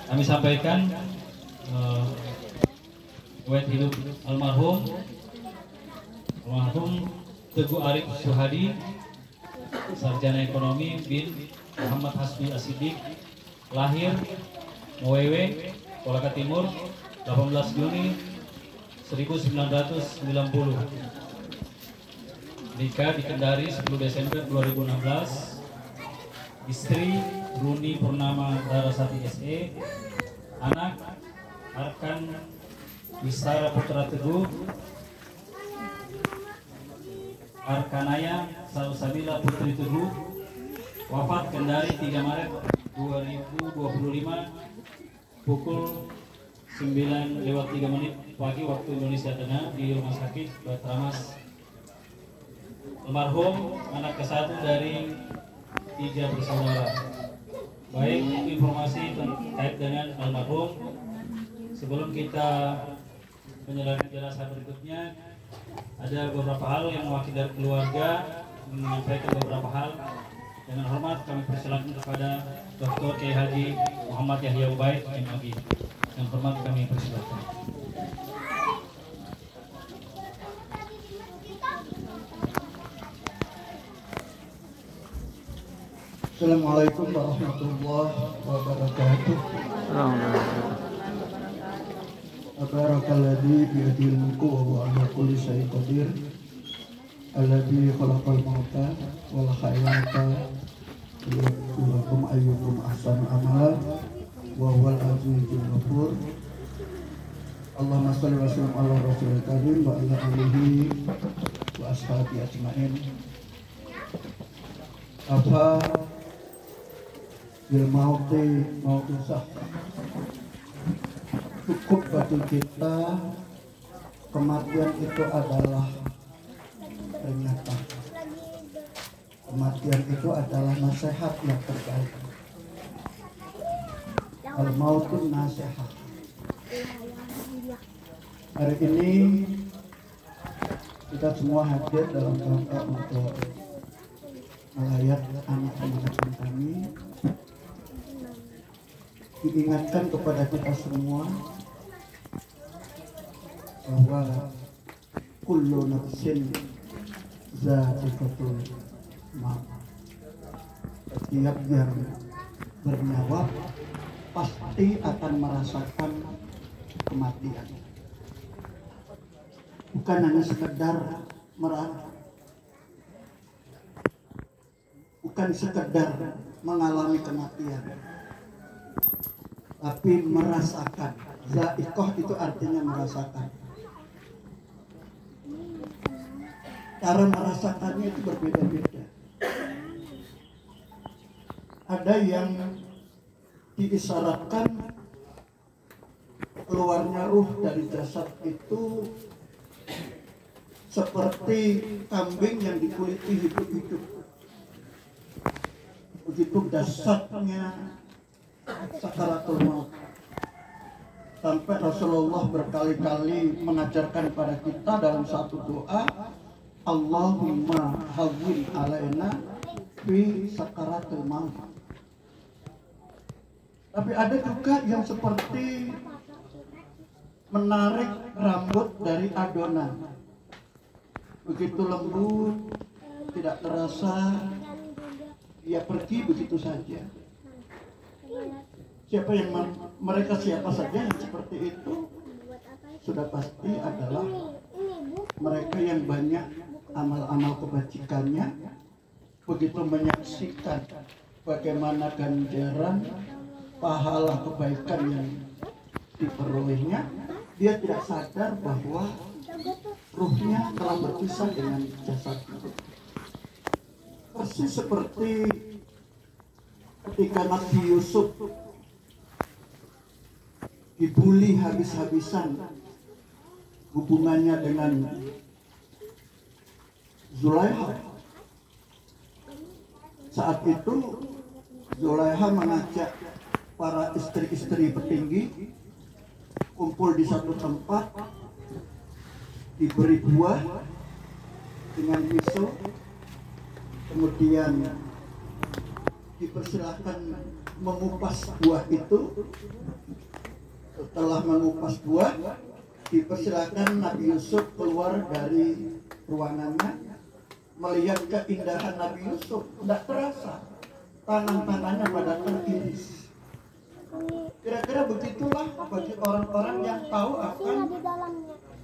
kami sampaikan riwayat hidup almarhum Teguh Arif Suhadi, sarjana ekonomi bin Muhammad Hasbi Asidik, lahir Mowewe, Kolaka Timur, 18 Juni 1990. Nikah di Kendari 10 Desember 2016. Istri Runi Purnama Darasati SE. Anak Arkan Wisara Putra Teguh, Arkanaya Salsabila Putri Teguh. Wafat Kendari 3 Maret 2025 pukul 9:03 pagi waktu Indonesia Tengah di Rumah Sakit Batramas. Almarhum anak ke-1 dari 3 bersaudara. Baik, informasi terkait dengan almarhum. Sebelum kita menyerahkan jenazah berikutnya, ada beberapa hal yang mewakili dari keluarga menyampaikan beberapa hal. Dengan hormat kami persilakan kepada Dr. Kiai Haji Muhammad Yahya Ubaid MAG. Dengan hormat kami persilakan. Assalamualaikum warahmatullahi wabarakatuh. Tabarakalladzi biyadil mulku wa huwa ala kulli syai'in qadir. Alladzi khalaqal mauta wal hayata liyabluwakum ayyukum ahsanu amala wa huwal azizul ghafur. Allahumma shalli wa sallim ala rasulil karim wa ala alihi wa ashabihi ajmain. Apa bil mauti mautusah, cukup bagi kita kematian itu adalah peringatan. Kematian itu adalah nasihat yang terbaik. Al-mautun nasihat. Hari ini kita semua hadir dalam rangka untuk melayat anak-anak kami, diingatkan kepada kita semua bahwa kullu nafsin za'iqatul maut. Setiap yang bernyawa pasti akan merasakan kematian. Bukan hanya sekedar bukan sekedar mengalami kematian, tapi merasakan. Za'iqah itu artinya merasakan. Cara merasakannya itu berbeda-beda. Ada yang diisyaratkan keluarnya ruh dari jasad itu seperti kambing yang dikuliti hidup-hidup. Begitu dahsyatnya sakaratul maut, sampai Rasulullah berkali-kali mengajarkan pada kita dalam satu doa, Allahumma hawwin alaina fi sakaratul maut. Tapi ada juga yang seperti menarik rambut dari adonan, begitu lembut, tidak terasa, ia pergi begitu saja. Siapa yang mereka siapa saja yang seperti itu, sudah pasti adalah mereka yang banyak amal-amal kebajikannya. Begitu menyaksikan bagaimana ganjaran pahala kebaikan yang diperolehnya, dia tidak sadar bahwa ruhnya telah berpisah dengan jasadnya. Persis seperti ketika Nabi Yusuf dibully habis-habisan hubungannya dengan Zulaikha. Saat itu Zulaikha mengajak para istri-istri petinggi kumpul di satu tempat, diberi buah dengan pisau, kemudian dipersilahkan mengupas buah itu Setelah mengupas buah, dipersilakan Nabi Yusuf keluar dari ruangannya, melihat keindahan Nabi Yusuf. Tidak terasa tangan-tangannya pada teriris. Kira-kira begitulah bagi orang-orang yang tahu akan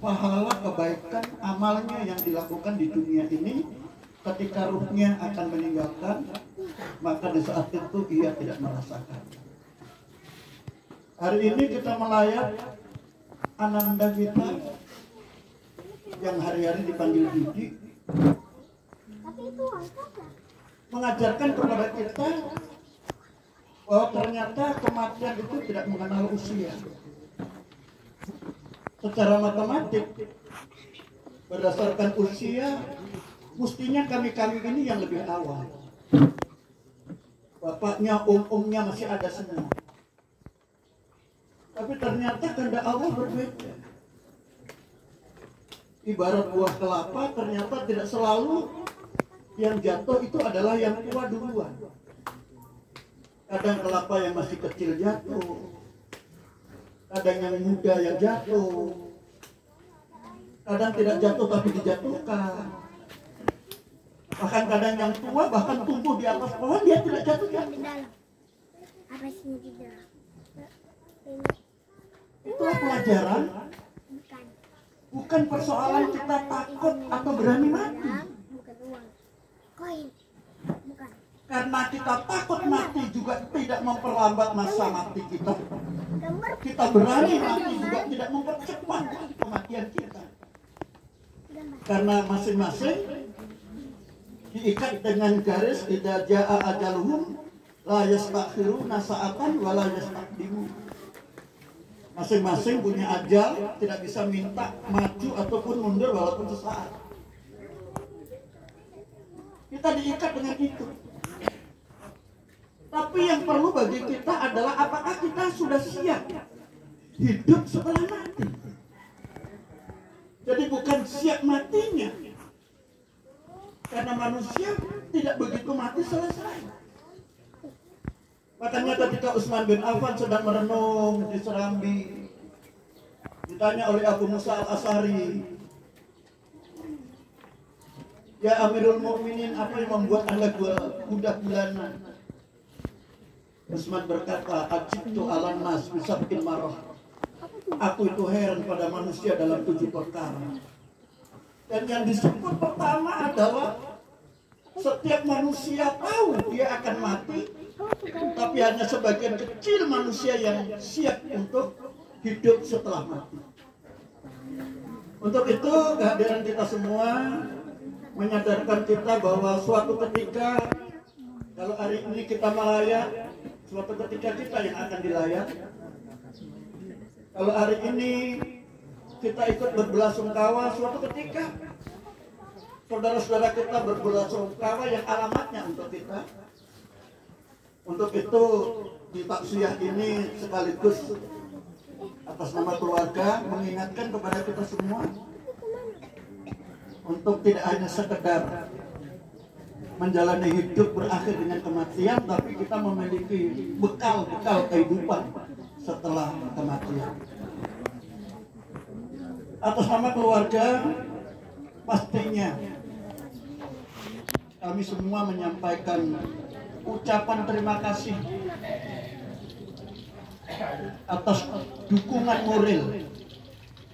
pahala kebaikan amalnya yang dilakukan di dunia ini. Ketika ruhnya akan meninggalkan, maka di saat itu ia tidak merasakan. Hari ini kita melayat ananda kita yang hari-hari dipanggil Didi, mengajarkan kepada kita bahwa ternyata kematian itu tidak mengenal usia. Secara matematik, berdasarkan usia, mestinya kami-kami ini yang lebih awal. Bapaknya, umnya masih ada semua. Tapi ternyata kehendak Allah berbeda. Ibarat buah kelapa, ternyata tidak selalu yang jatuh itu adalah yang tua duluan. Kadang kelapa yang masih kecil jatuh, kadang yang muda yang jatuh, kadang tidak jatuh tapi dijatuhkan. Bahkan kadang yang tua bahkan tumbuh di atas pohon dia tidak jatuh. Itulah pelajaran. Bukan persoalan kita takut atau berani mati. Karena kita takut mati juga tidak memperlambat masa mati kita. Kita berani mati juga tidak mempercepat kematian kita. Karena masing-masing diikat dengan garis idza jaa ajaluhum la yastakhiruna sa'atan wa la yastaqdimun. Masing-masing punya ajal, tidak bisa minta maju ataupun mundur walaupun sesaat. Kita diikat dengan itu. Tapi yang perlu bagi kita adalah apakah kita sudah siap hidup setelah mati. Jadi bukan siap matinya, karena manusia tidak begitu mati selesai. Makanya ketika Utsman bin Affan sedang merenung di Serambi, ditanya oleh Abu Musa al-Asy'ari, "Ya Amirul Mukminin, apa yang membuat Anda budak bulanan?" Utsman berkata, "Ajibtu 'alan nas bi sab'in marah." Aku itu heran pada manusia dalam 7 perkara. Dan yang disebut pertama adalah setiap manusia tahu dia akan mati, tapi hanya sebagian kecil manusia yang siap untuk hidup setelah mati. Untuk itu kehadiran kita semua menyadarkan kita bahwa suatu ketika, kalau hari ini kita melayat, suatu ketika kita yang akan dilayat. Kalau hari ini kita ikut berbelasungkawa, suatu ketika saudara-saudara kita berbelasungkawa yang alamatnya untuk kita. Untuk itu di taksiyah ini sekaligus atas nama keluarga mengingatkan kepada kita semua untuk tidak hanya sekedar menjalani hidup berakhir dengan kematian, tapi kita memiliki bekal-bekal kehidupan setelah kematian. Atas nama keluarga, pastinya kami semua menyampaikan ucapan terima kasih atas dukungan moral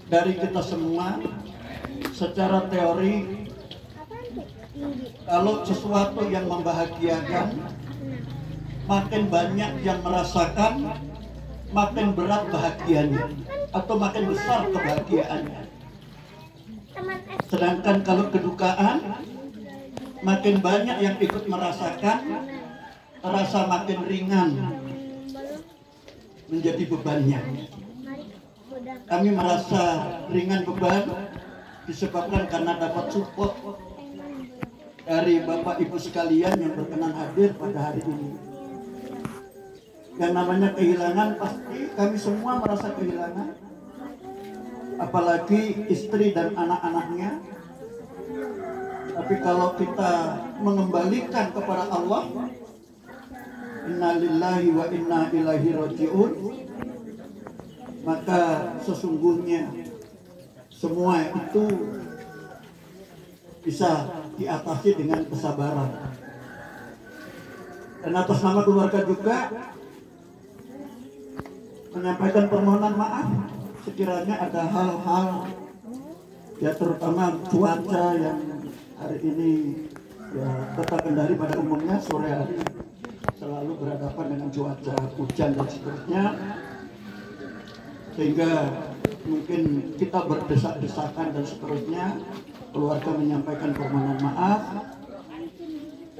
dari kita semua. Secara teori, kalau sesuatu yang membahagiakan, makin banyak yang merasakan, makin berat bahagianya atau makin besar kebahagiaannya. Sedangkan kalau kedukaan, makin banyak yang ikut merasakan, terasa makin ringan menjadi bebannya. Kami merasa ringan beban disebabkan karena dapat support dari Bapak Ibu sekalian yang berkenan hadir pada hari ini. Yang namanya kehilangan, pasti kami semua merasa kehilangan, apalagi istri dan anak-anaknya. Tapi kalau kita mengembalikan kepada Allah, inna lillahi wa inna ilaihi raji'un, maka sesungguhnya semua itu bisa diatasi dengan kesabaran. Dan atas nama keluarga juga menyampaikan permohonan maaf sekiranya ada hal-hal ya terutama cuaca yang hari ini ya kota Kendari pada umumnya sore hari selalu berhadapan dengan cuaca hujan dan seterusnya, sehingga mungkin kita berdesak-desakan dan seterusnya. Keluarga menyampaikan permohonan maaf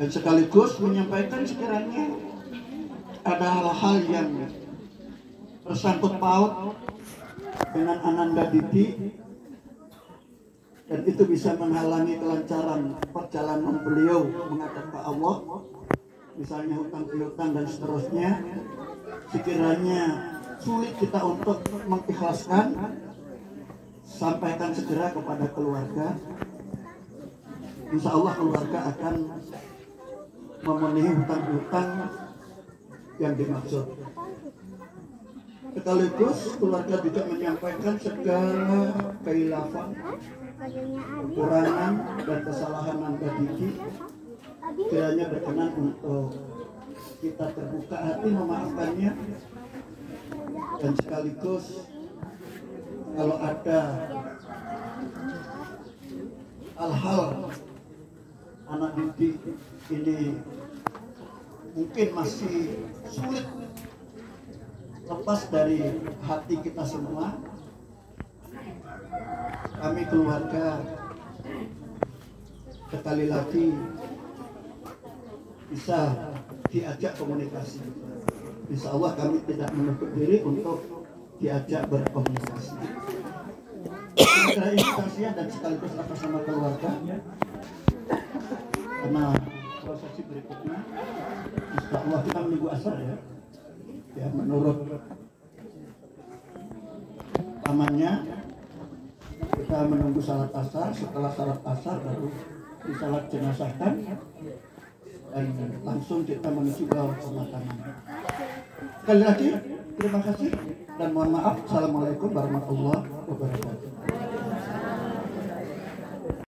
dan sekaligus menyampaikan sekiranya ada hal-hal yang tersangkut paut dengan Ananda Didi dan itu bisa menghalangi kelancaran perjalanan beliau menghadap ke Allah, misalnya hutang piutang dan seterusnya. Sekiranya sulit kita untuk mengikhlaskan, sampaikan segera kepada keluarga. Insya Allah keluarga akan memenuhi hutang piutang yang dimaksud. Sekaligus keluarga juga menyampaikan segala kekhilafan, kekurangan dan kesalahan Nanda Didi, kiranya berkenan untuk kita terbuka hati memaafkannya, dan sekaligus kalau ada hal-hal anak Didi ini mungkin masih sulit lepas dari hati kita semua, kami keluarga sekali lagi bisa diajak komunikasi. Insya Allah kami tidak menutup diri untuk diajak berkomunikasi. Saya ini kasihan dan sekaligus atas nama keluarga, karena prosesi berikutnya insya Allah kita menunggu asar ya menurut pamannya kita menunggu salat asar. Setelah salat asar baru disalat jenazahkan dan langsung kita menuju ke pemakaman. Sekali lagi terima kasih dan mohon maaf. Assalamualaikum warahmatullahi wabarakatuh.